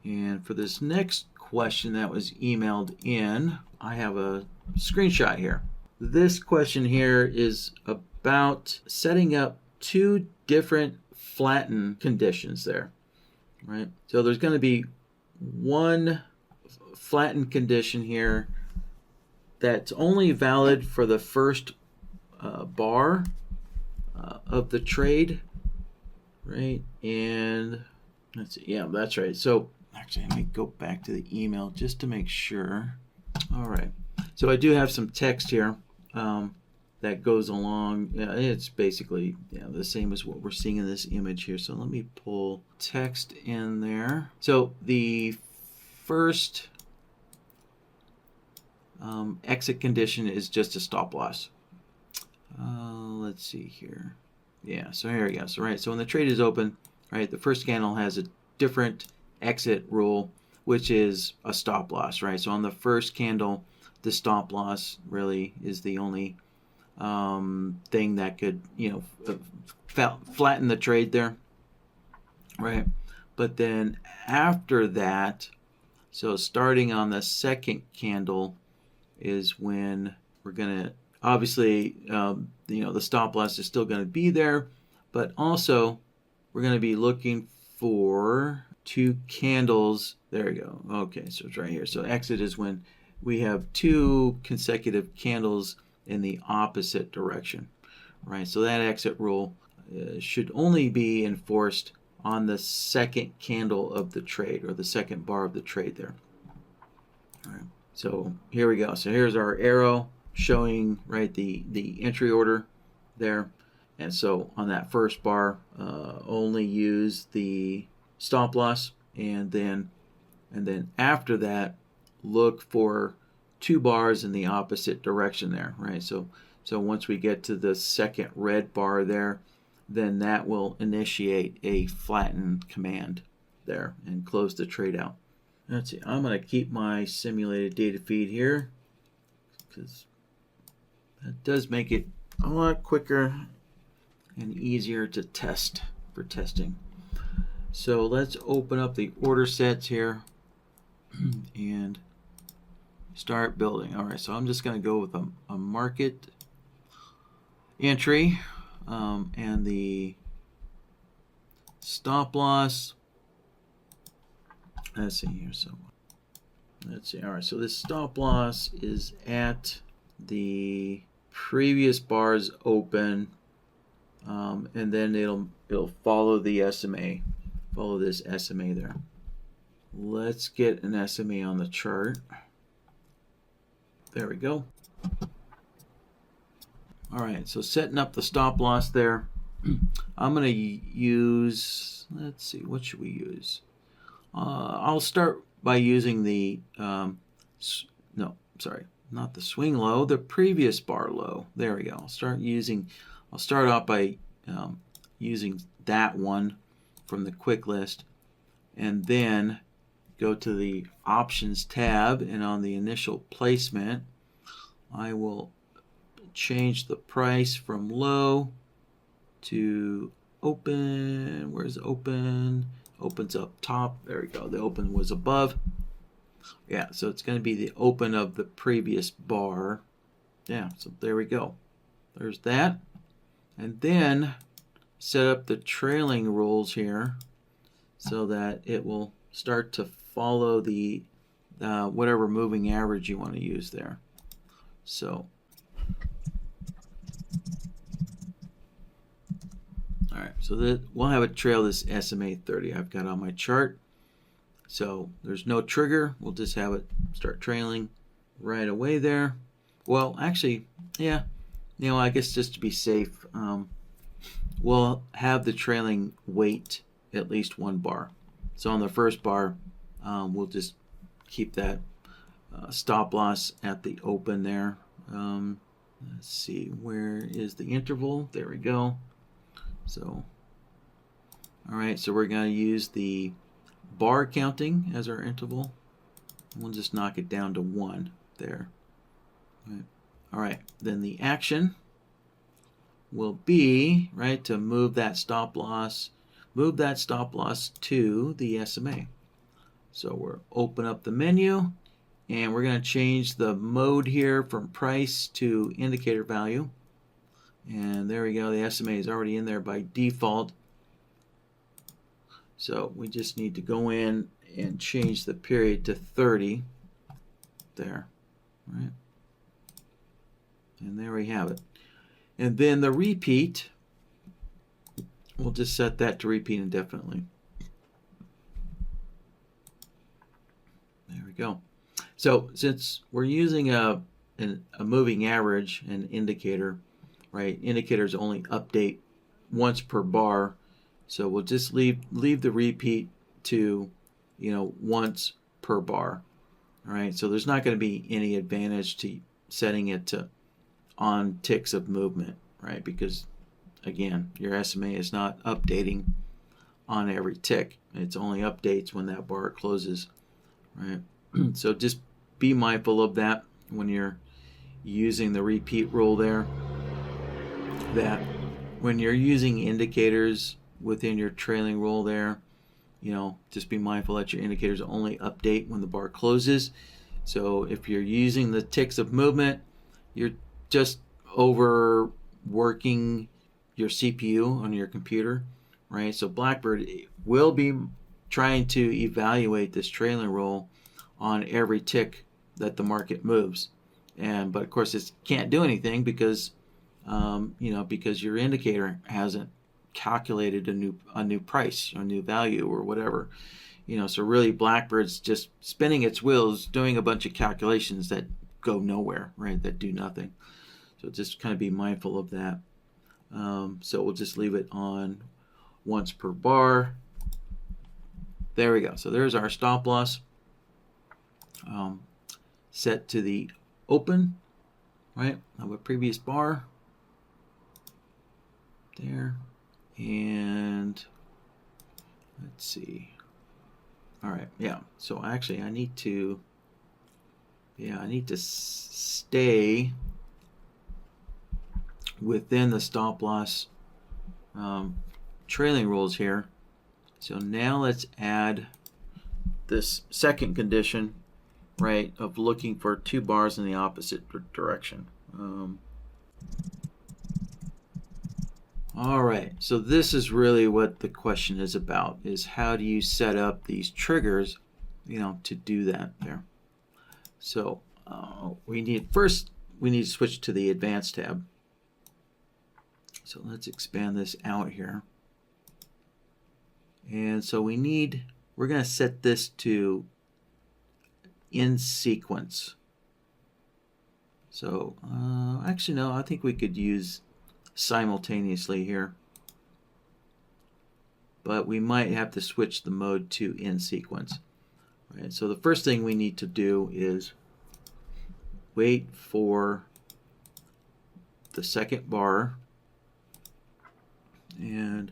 And for this next question that was emailed in, I have a screenshot here. This question here is about setting up two different flatten conditions there, right? So there's going to be one flatten condition here that's only valid for the first bar of the trade, right? And let's see, yeah, that's right. So actually, let me go back to the email just to make sure. All right. So I do have some text here that goes along. It's basically the same as what we're seeing in this image here. So let me pull text in there. So the first exit condition is just a stop loss. Let's see here. Yeah, so here we go. So right, so when the trade is open, right, the first candle has a different exit rule, which is a stop loss, right? So on the first candle, the stop loss really is the only thing that could, flatten the trade there, right? But then after that, so starting on the second candle is when we're gonna, obviously, the stop loss is still going to be there, but also we're going to be looking for two candles. There we go. Okay, so it's right here. So exit is when we have two consecutive candles in the opposite direction, right? So that exit rule should only be enforced on the second candle of the trade, or the second bar of the trade there. All right. So here we go. So here's our arrow showing, right, the entry order there. And so on that first bar, only use the stop loss, and then after that, look for two bars in the opposite direction there, right? So once we get to the second red bar there, then that will initiate a flatten command there and close the trade out. Let's see, I'm going to keep my simulated data feed here because that does make it a lot quicker and easier to test for testing. So let's open up the order sets here and start building. All right, so I'm just going to go with a market entry and the stop loss. Let's see here. So let's see. All right, so this stop loss is at the previous bars open, and then it'll follow the SMA, follow this SMA there. Let's get an SMA on the chart. There we go. All right, so setting up the stop loss there. I'm going to use, let's see, what should we use? I'll start by using the, no, sorry, not the swing low, the previous bar low. There we go. I'll start off by using that one from the quick list, and then go to the options tab, and on the initial placement, I will change the price from low to open. Where's open? Opens up top. There we go. The open was above. Yeah, so it's going to be the open of the previous bar. Yeah, so there we go. There's that. And then set up the trailing rules here so that it will start to follow the whatever moving average you want to use there. So, all right, so we'll have it trail this SMA 30 I've got on my chart. So there's no trigger. We'll just have it start trailing right away there. Well, actually, yeah, I guess just to be safe, we'll have the trailing wait at least one bar. So on the first bar, we'll just keep that stop loss at the open there. Let's see, where is the interval? There we go. So, all right, so we're going to use the bar counting as our interval. We'll just knock it down to 1 there. All right, then the action will be, right, to move that stop loss to the SMA. So we're open up the menu, and we're going to change the mode here from price to indicator value. And there we go. The SMA is already in there by default. So we just need to go in and change the period to 30. There, right? And there we have it. And then the repeat, we'll just set that to repeat indefinitely. There we go. So since we're using a moving average, an indicator, right? Indicators only update once per bar. So we'll just leave the repeat to, once per bar. All right. So there's not going to be any advantage to setting it to on ticks of movement, right? Because again, your SMA is not updating on every tick. It's only updates when that bar closes, right? So just be mindful of that when you're using the repeat rule there, that when you're using indicators within your trailing rule there, just be mindful that your indicators only update when the bar closes. So if you're using the ticks of movement, you're just overworking your CPU on your computer, right? So BlackBird will be trying to evaluate this trailing rule on every tick that the market moves, but of course it can't do anything because because your indicator hasn't calculated a new price or new value or whatever. So really BlackBird's just spinning its wheels, doing a bunch of calculations that go nowhere, right? That do nothing. So just kind of be mindful of that. So we'll just leave it on once per bar. There we go. So there's our stop loss. Set to the open, right, of a previous bar. There. And let's see. All right, yeah. So actually I need to stay within the stop loss trailing rules here. So now let's add this second condition, right, of looking for 2 bars in the opposite direction. All right, so this is really what the question is about, is how do you set up these triggers, to do that there. So we need to switch to the advanced tab. So let's expand this out here. And so we're going to set this to in sequence. So actually no, I think we could use simultaneously here, but we might have to switch the mode to in sequence. Right, so the first thing we need to do is wait for the second bar, and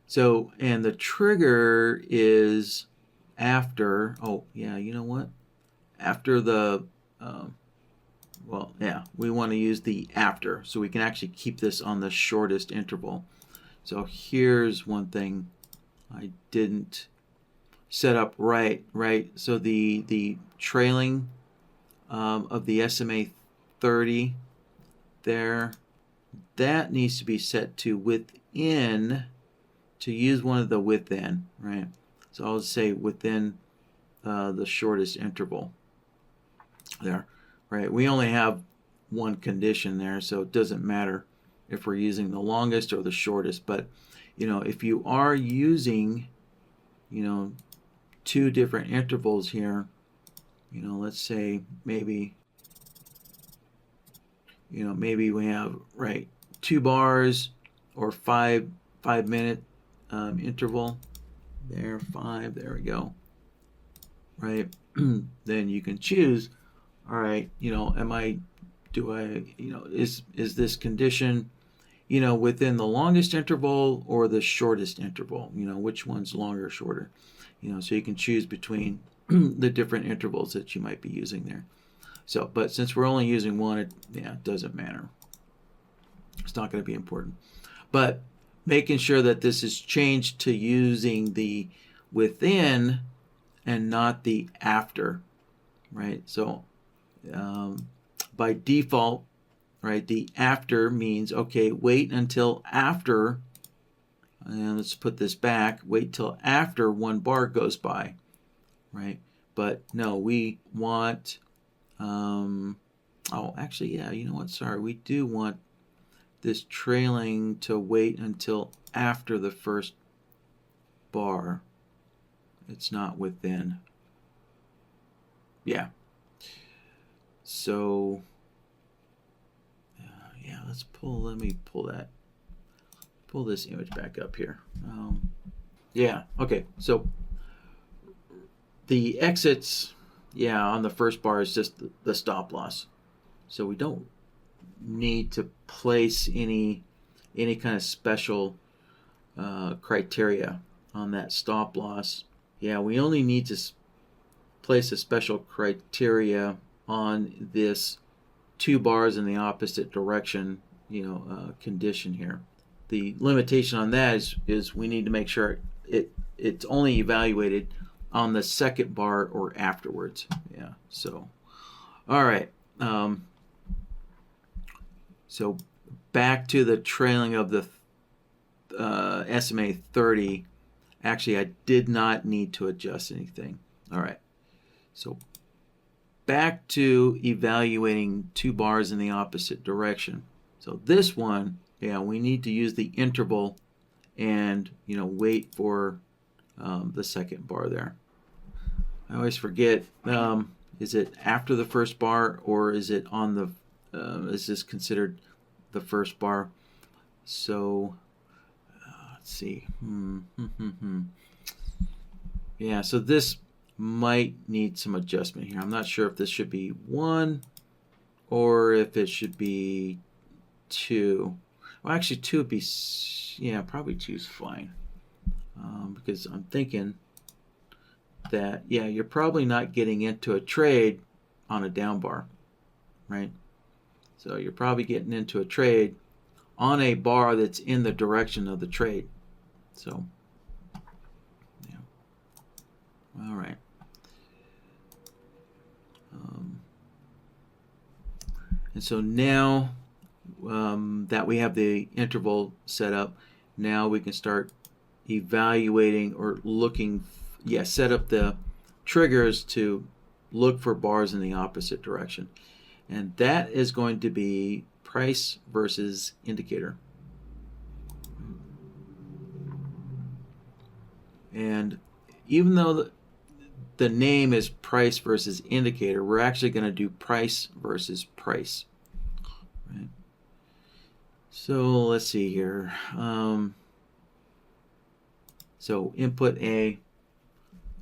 the trigger is after, after the we want to use the after, so we can actually keep this on the shortest interval. So here's one thing I didn't set up right. So the trailing of the SMA 30 there, that needs to be set to within, to use one of the within, right? So I'll say within the shortest interval there, right? We only have one condition there, so it doesn't matter if we're using the longest or the shortest. But if you are using 2 different intervals here, let's say maybe we have 2 bars or 5 minute interval there, 5, there we go, right? Then you can choose, all right, is this condition within the longest interval or the shortest interval, which one's longer or shorter, so you can choose between the different intervals that you might be using there. So, but since we're only using one, it doesn't matter. It's not going to be important. But making sure that this is changed to using the within and not the after, right? So by default, right, the after means, okay, wait until after, and let's put this back, wait till after one bar goes by, right? But no, we want, oh, actually, yeah, you know what, sorry, we do want this trailing to wait until after the first bar. It's not within. Yeah. So, yeah, let me pull this image back up here. Yeah, okay, so the exits, yeah, on the first bar is just the stop loss. So we don't need to place any kind of special criteria on that stop loss. Yeah, we only need to place a special criteria on this 2 bars in the opposite direction, condition here. The limitation on that is we need to make sure it's only evaluated on the second bar or afterwards. Yeah. So, all right. So back to the trailing of the SMA 30. Actually, I did not need to adjust anything. All right. So back to evaluating 2 bars in the opposite direction. So this one, yeah, we need to use the interval and, wait for the second bar there. I always forget, is it after the first bar or is it on the, is this considered the first bar? So, let's see. Yeah, so this might need some adjustment here. I'm not sure if this should be 1 or if it should be 2. Well, actually 2 would be, yeah, probably 2 is fine. Because I'm thinking that, yeah, you're probably not getting into a trade on a down bar, right? So you're probably getting into a trade on a bar that's in the direction of the trade. So, yeah. All right. And so now that we have the interval set up, now we can start evaluating or looking, set up the triggers to look for bars in the opposite direction. And that is going to be price versus indicator. And even though the name is price versus indicator, we're actually going to do price versus price. Right? So let's see here. So input A,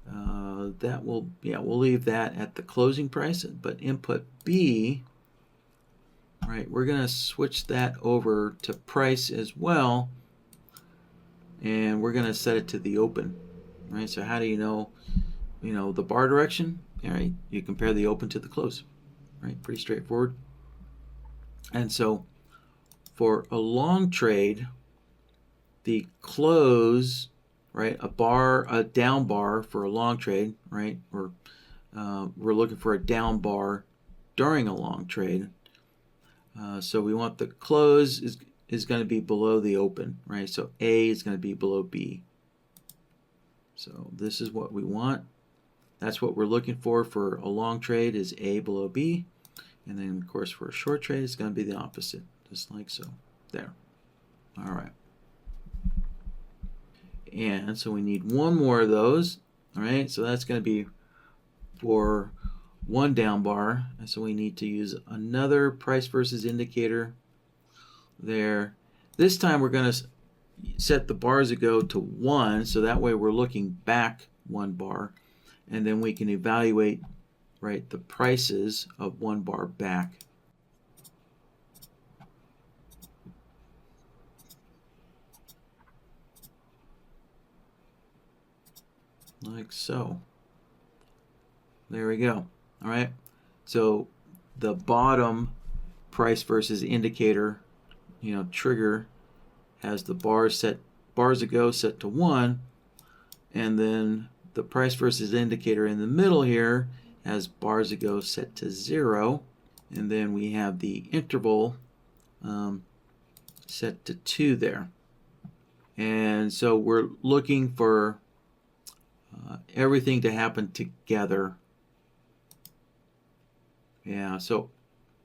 we'll leave that at the closing price, but input B, right, we're going to switch that over to price as well, and we're going to set it to the open, right? So how do you know the bar direction? All right, you compare the open to the close, right? Pretty straightforward. And so for a long trade, the close, right, a down bar for a long trade, right? We're looking for a down bar during a long trade. So we want the close is going to be below the open, right? So A is going to be below B. So this is what we want. That's what we're looking for a long trade is A below B. And then, of course, for a short trade, it's going to be the opposite, just like so. There. All right. And so we need one more of those. All right, so that's going to be for one down bar. And so we need to use another price versus indicator there. This time we're going to set the bars to go to 1, so that way we're looking back 1 bar. And then we can evaluate, right, the prices of 1 bar back. Like so. There we go. All right. So the bottom price versus indicator, trigger has the bars to go set to 1, and then the price versus indicator in the middle here has bars to go set to 0, and then we have the interval set to 2 there. And so we're looking for everything to happen together. Yeah, so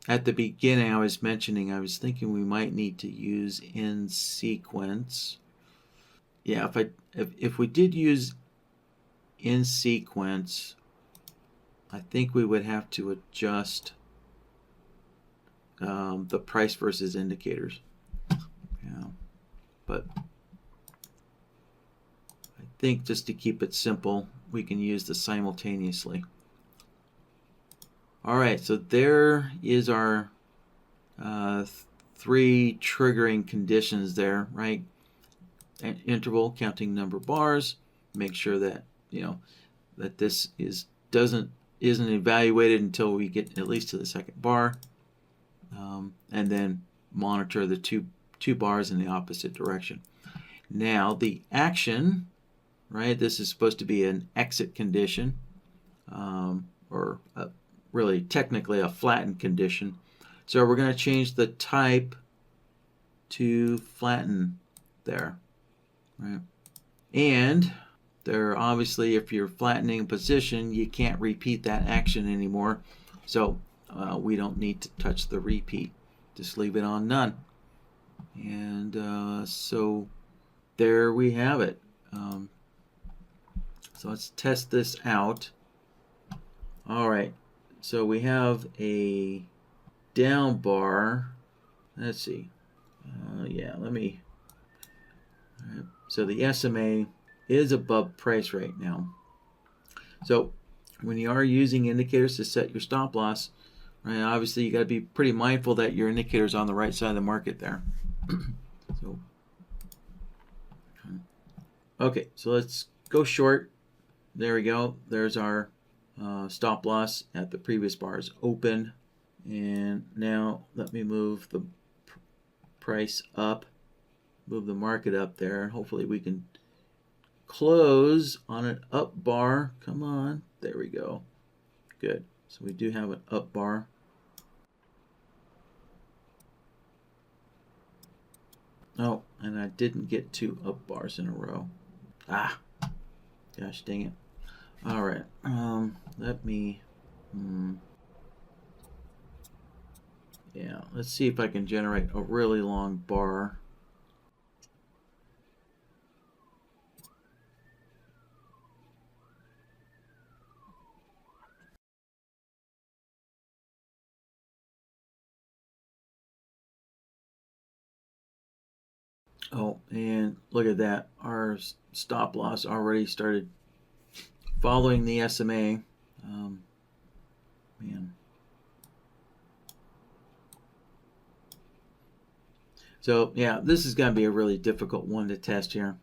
at the beginning I was thinking we might need to use in sequence. Yeah, if we did use in sequence, I think we would have to adjust the price versus indicators. Yeah, but I think just to keep it simple, we can use the simultaneously. All right, so there is our 3 triggering conditions there, right? Interval, counting number of bars, make sure that that this isn't evaluated until we get at least to the second bar, and then monitor the two bars in the opposite direction. Now the action, right? This is supposed to be an exit condition, or really technically a flattened condition. So we're going to change the type to flatten there, right? And there, obviously, if you're flattening a position, you can't repeat that action anymore. So we don't need to touch the repeat. Just leave it on none. And so there we have it. So let's test this out. All right. So we have a down bar. Let's see. Yeah, let me. All right. So the SMA is above price right now. So when you are using indicators to set your stop loss, right, obviously you got to be pretty mindful that your indicator is on the right side of the market there. So, okay, so let's go short. There we go. There's our stop loss at the previous bars open. And now let me move the price up, move the market up there. Hopefully we can close on an up bar. Come on. There we go. Good. So we do have an up bar. Oh, and I didn't get 2 up bars in a row. Ah, gosh dang it. All right. Let me. Yeah, let's see if I can generate a really long bar. Oh, and look at that. Our stop loss already started following the SMA. Man. So, yeah, this is going to be a really difficult one to test here.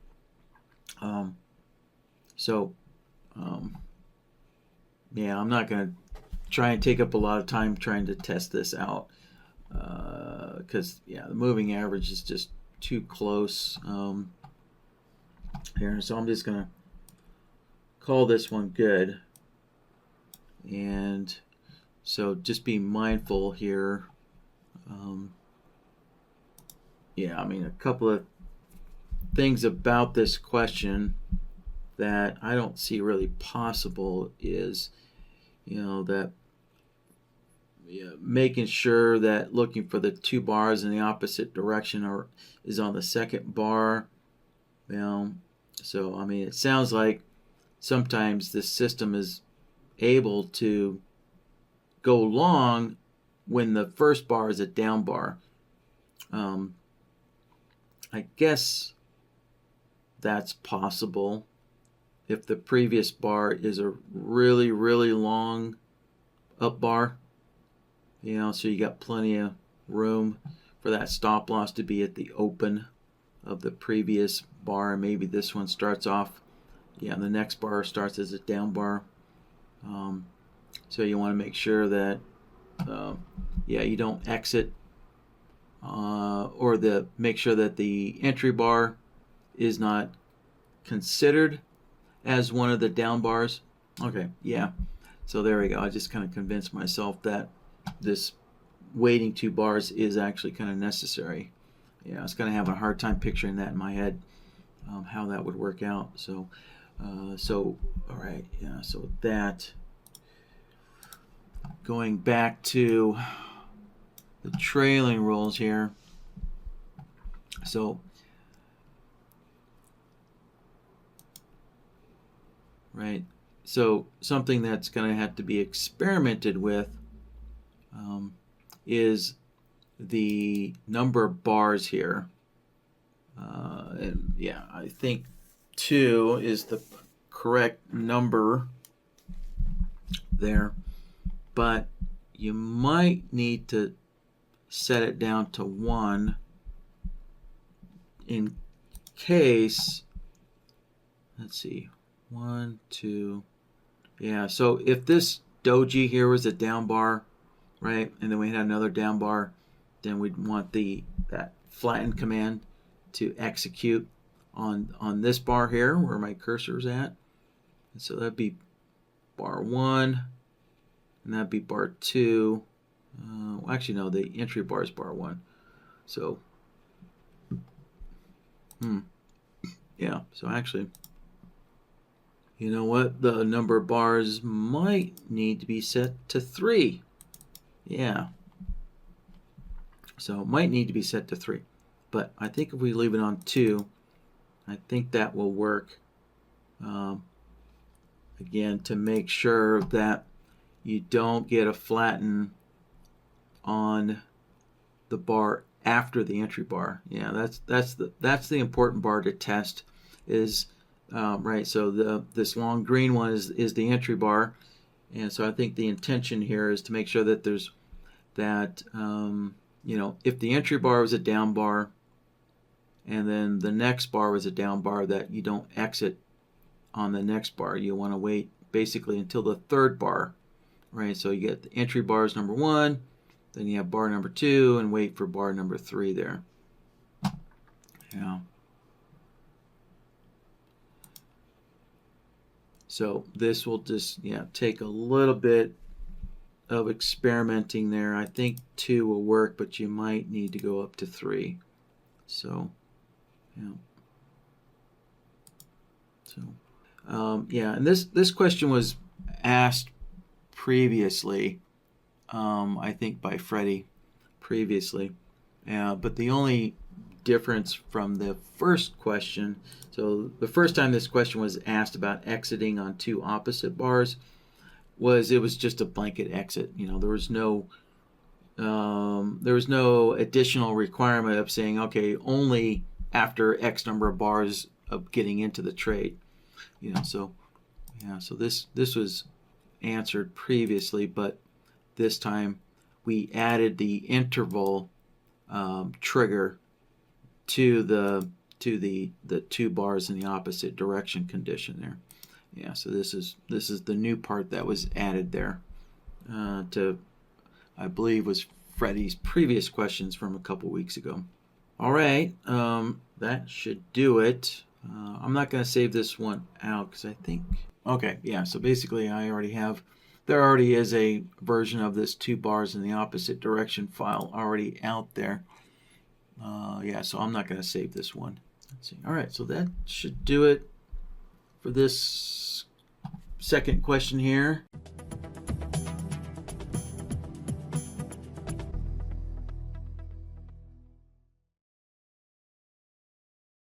Yeah, I'm not going to try and take up a lot of time trying to test this out. Because, yeah, the moving average is just too close here. So I'm just going to call this one good. And so just be mindful here. Yeah, I mean, a couple of things about this question that I don't see really possible is, that making sure that looking for the 2 bars in the opposite direction is on the second bar. So I mean, it sounds like sometimes this system is able to go long when the first bar is a down bar. I guess that's possible if the previous bar is a really, really long up bar. So you got plenty of room for that stop loss to be at the open of the previous bar. Maybe this one starts off, the next bar starts as a down bar. So you want to make sure that, you don't exit, or make sure that the entry bar is not considered as one of the down bars. Okay, yeah. So there we go. I just kind of convinced myself that this waiting 2 bars is actually kind of necessary. Yeah, I was going to have a hard time picturing that in my head, how that would work out. So, all right, yeah. So with that, going back to the trailing rules here. So, right. So something that's going to have to be experimented with is the number of bars here. And yeah, I think 2 is the correct number there, but you might need to set it down to 1 in case, let's see, 1, 2, yeah, so if this doji here was a down bar, right, and then we had another down bar, then we'd want that flatten command to execute on this bar here where my cursor's at. And so that'd be bar 1, and that'd be bar 2. Well, actually, no, the entry bar is bar 1. So, yeah, so actually, you know what? The number of bars might need to be set to 3. Yeah. So it might need to be set to 3. But I think if we leave it on 2, I think that will work. Again, to make sure that you don't get a flatten on the bar after the entry bar. Yeah, that's the important bar to test. Is right. So this long green one is the entry bar, and so I think the intention here is to make sure that there's that if the entry bar was a down bar, and then the next bar was a down bar, that you don't exit on the next bar. You want to wait basically until the third bar, right? So you get the entry bars number 1, then you have bar number 2, and wait for bar number 3 there. Yeah. So this will just take a little bit of experimenting there. I think 2 will work, but you might need to go up to 3. So, yeah. So, and this question was asked previously, I think by Freddie previously, but the only difference from the first question, so the first time this question was asked about exiting on 2 opposite bars, it was just a blanket exit. There was no additional requirement of saying, okay, only after X number of bars of getting into the trade. So this was answered previously, but this time we added the interval trigger to the 2 bars in the opposite direction condition there. Yeah, so this is the new part that was added there to, I believe, was Freddie's previous questions from a couple weeks ago. All right, that should do it. I'm not going to save this one out because I think, okay, yeah, so basically there already is a version of this 2 bars in the opposite direction file already out there. So I'm not going to save this one. Let's see. All right, so that should do it for this second question here.